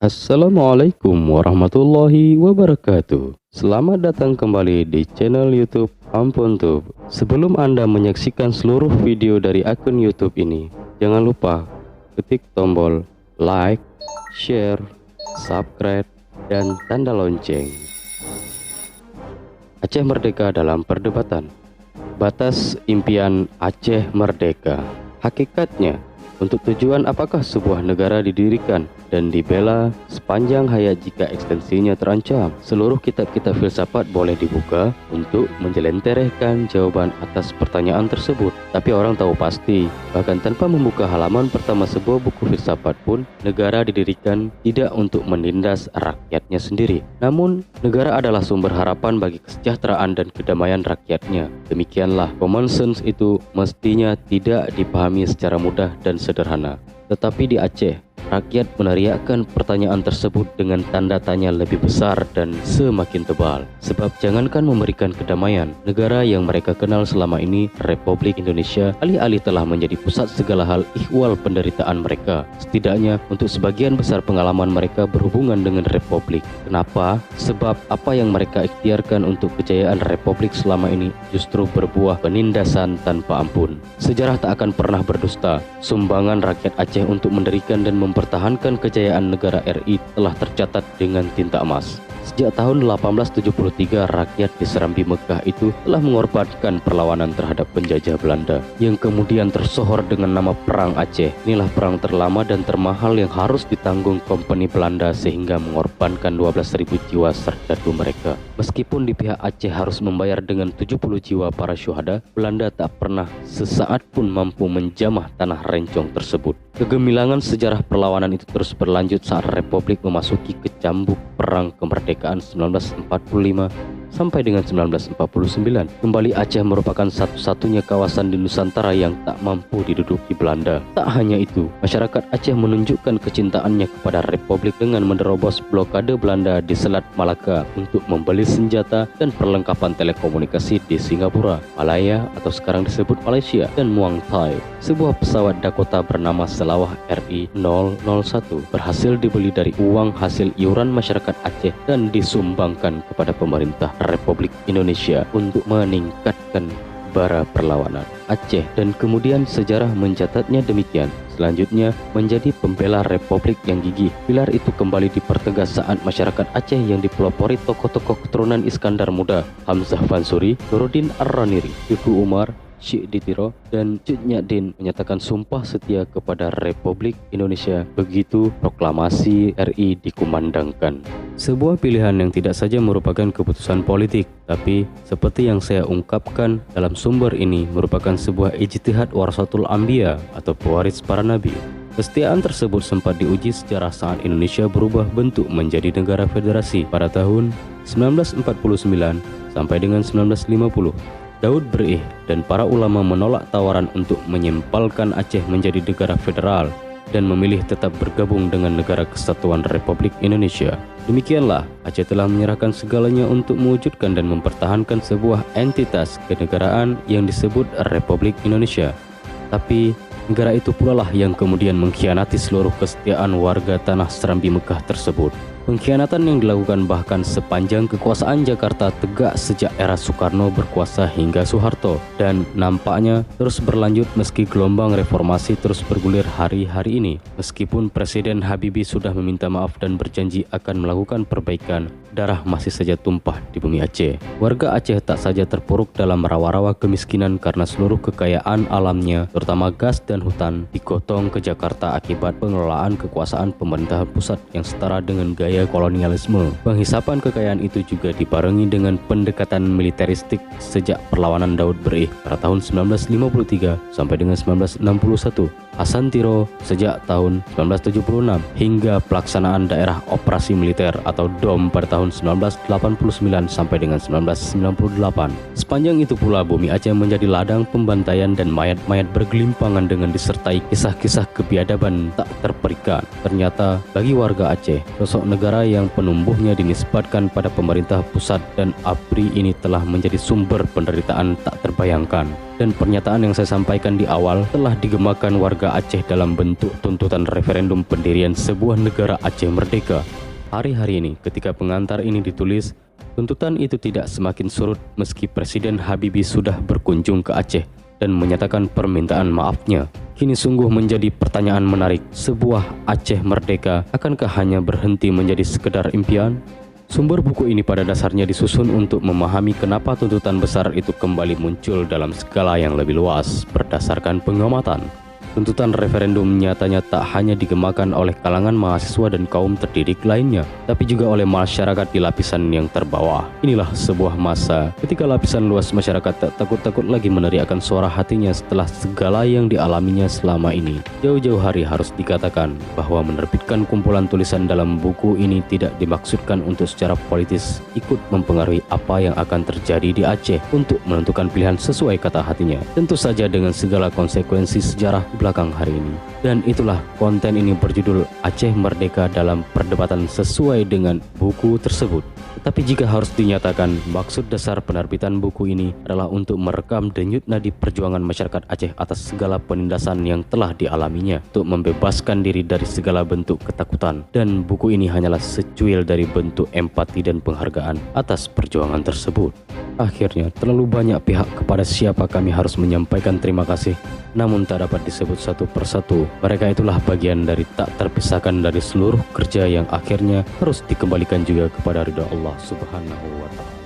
Assalamualaikum warahmatullahi wabarakatuh. Selamat datang kembali di channel YouTube AmpunTube. Sebelum Anda menyaksikan seluruh video dari akun YouTube ini, jangan lupa ketik tombol like, share, subscribe, dan tanda lonceng. Aceh Merdeka dalam perdebatan. Batas impian Aceh Merdeka. Hakikatnya, untuk tujuan apakah sebuah negara didirikan dan dibela sepanjang hayat jika ekstensinya terancam? Seluruh kitab-kitab filsafat boleh dibuka untuk menjelenterehkan jawaban atas pertanyaan tersebut. Tapi orang tahu pasti, bahkan tanpa membuka halaman pertama sebuah buku filsafat pun, negara didirikan tidak untuk menindas rakyatnya sendiri. Namun, negara adalah sumber harapan bagi kesejahteraan dan kedamaian rakyatnya. Demikianlah, common sense itu mestinya tidak dipahami secara mudah dan sederhana. Tetapi di Aceh, rakyat meneriakkan pertanyaan tersebut dengan tanda tanya lebih besar dan semakin tebal. Sebab jangankan memberikan kedamaian, negara yang mereka kenal selama ini, Republik Indonesia, alih-alih telah menjadi pusat segala hal ihwal penderitaan mereka. Setidaknya untuk sebagian besar pengalaman mereka berhubungan dengan Republik. Kenapa? Sebab apa yang mereka ikhtiarkan untuk kejayaan Republik selama ini justru berbuah penindasan tanpa ampun. Sejarah tak akan pernah berdusta. Sumbangan rakyat Aceh untuk mendirikan dan mempertahankan kejayaan negara RI telah tercatat dengan tinta emas. Sejak tahun 1873, rakyat di Serambi Mekah itu telah mengorbankan perlawanan terhadap penjajah Belanda yang kemudian tersohor dengan nama Perang Aceh. Inilah perang terlama dan termahal yang harus ditanggung kompeni Belanda sehingga mengorbankan 12.000 jiwa serdadu mereka. Meskipun di pihak Aceh harus membayar dengan 70 jiwa para syuhada, Belanda tak pernah sesaat pun mampu menjamah tanah rencong tersebut. Kegemilangan sejarah perlawanan itu terus berlanjut saat Republik memasuki kecambuk Perang Kemerdekaan 1945 sampai dengan 1949. Kembali Aceh merupakan satu-satunya kawasan di Nusantara yang tak mampu diduduki Belanda. Tak hanya itu, masyarakat Aceh menunjukkan kecintaannya kepada Republik dengan menerobos blokade Belanda di Selat Malaka untuk membeli senjata dan perlengkapan telekomunikasi di Singapura, Malaya atau sekarang disebut Malaysia, dan Muang Thai. Sebuah pesawat Dakota bernama Selawah RI 001 berhasil dibeli dari uang hasil iuran masyarakat Aceh dan disumbangkan kepada pemerintah Republik Indonesia untuk meningkatkan bara perlawanan Aceh, dan kemudian sejarah mencatatnya demikian. Selanjutnya menjadi pembela Republik yang gigih. Pilar itu kembali dipertegas saat masyarakat Aceh yang dipelopori tokoh-tokoh keturunan Iskandar Muda, Hamzah Fansuri, Nuruddin Ar-Raniri, Tuku Umar, Syekh Ditiro, dan Cut Nyak menyatakan sumpah setia kepada Republik Indonesia. Begitu proklamasi RI dikumandangkan. Sebuah pilihan yang tidak saja merupakan keputusan politik, tapi seperti yang saya ungkapkan dalam sumber ini merupakan sebuah ijtihad warasatul anbiya atau pewaris para nabi. Kesetiaan tersebut sempat diuji sejarah saat Indonesia berubah bentuk menjadi negara federasi pada tahun 1949 sampai dengan 1950. Daud Breih dan para ulama menolak tawaran untuk menyempalkan Aceh menjadi negara federal dan memilih tetap bergabung dengan Negara Kesatuan Republik Indonesia. Demikianlah, Aceh telah menyerahkan segalanya untuk mewujudkan dan mempertahankan sebuah entitas kenegaraan yang disebut Republik Indonesia. Tapi, negara itu pula lah yang kemudian mengkhianati seluruh kesetiaan warga tanah Serambi Mekah tersebut. Pengkhianatan yang dilakukan bahkan sepanjang kekuasaan Jakarta tegak sejak era Soekarno berkuasa hingga Soeharto, dan nampaknya terus berlanjut meski gelombang reformasi terus bergulir hari-hari ini. Meskipun Presiden Habibie sudah meminta maaf dan berjanji akan melakukan perbaikan, darah masih saja tumpah di bumi Aceh. Warga Aceh tak saja terpuruk dalam rawa-rawa kemiskinan karena seluruh kekayaan alamnya, terutama gas dan hutan, digotong ke Jakarta akibat pengelolaan kekuasaan pemerintahan pusat yang setara dengan gaya kolonialisme. Penghisapan kekayaan itu juga dibarengi dengan pendekatan militeristik sejak perlawanan Daud Breih pada tahun 1953 sampai dengan 1961. Hasan Tiro sejak tahun 1976 hingga pelaksanaan daerah operasi militer atau DOM pada tahun 1989 sampai dengan 1998. Sepanjang itu pula bumi Aceh menjadi ladang pembantaian dan mayat-mayat bergelimpangan dengan disertai kisah-kisah kebiadaban tak terperikan. Ternyata bagi warga Aceh, sosok negara yang penumbuhnya dinisbatkan pada pemerintah pusat dan ABRI ini telah menjadi sumber penderitaan tak terbayangkan. Dan pernyataan yang saya sampaikan di awal telah digemakan warga Aceh dalam bentuk tuntutan referendum pendirian sebuah negara Aceh merdeka. Hari-hari ini ketika pengantar ini ditulis, tuntutan itu tidak semakin surut meski Presiden Habibie sudah berkunjung ke Aceh dan menyatakan permintaan maafnya. Kini sungguh menjadi pertanyaan menarik, sebuah Aceh merdeka akankah hanya berhenti menjadi sekedar impian? Sumber buku ini pada dasarnya disusun untuk memahami kenapa tuntutan besar itu kembali muncul dalam skala yang lebih luas berdasarkan pengamatan. Tuntutan referendum nyatanya tak hanya digemakan oleh kalangan mahasiswa dan kaum terdidik lainnya, tapi juga oleh masyarakat di lapisan yang terbawah. Inilah sebuah masa ketika lapisan luas masyarakat tak takut-takut lagi meneriakkan suara hatinya setelah segala yang dialaminya selama ini. Jauh-jauh hari harus dikatakan bahwa menerbitkan kumpulan tulisan dalam buku ini tidak dimaksudkan untuk secara politis ikut mempengaruhi apa yang akan terjadi di Aceh untuk menentukan pilihan sesuai kata hatinya. Tentu saja dengan segala konsekuensi sejarah belakang hari ini. Dan itulah konten ini berjudul Aceh Merdeka dalam Perdebatan sesuai dengan buku tersebut. Tetapi jika harus dinyatakan, maksud dasar penerbitan buku ini adalah untuk merekam denyut nadi perjuangan masyarakat Aceh atas segala penindasan yang telah dialaminya, untuk membebaskan diri dari segala bentuk ketakutan. Dan buku ini hanyalah secuil dari bentuk empati dan penghargaan atas perjuangan tersebut. Akhirnya, terlalu banyak pihak kepada siapa kami harus menyampaikan terima kasih, namun tak dapat disebut satu persatu. Mereka itulah bagian dari tak terpisahkan dari seluruh kerja yang akhirnya harus dikembalikan juga kepada ridha Allah Subhanahu wa Ta'ala.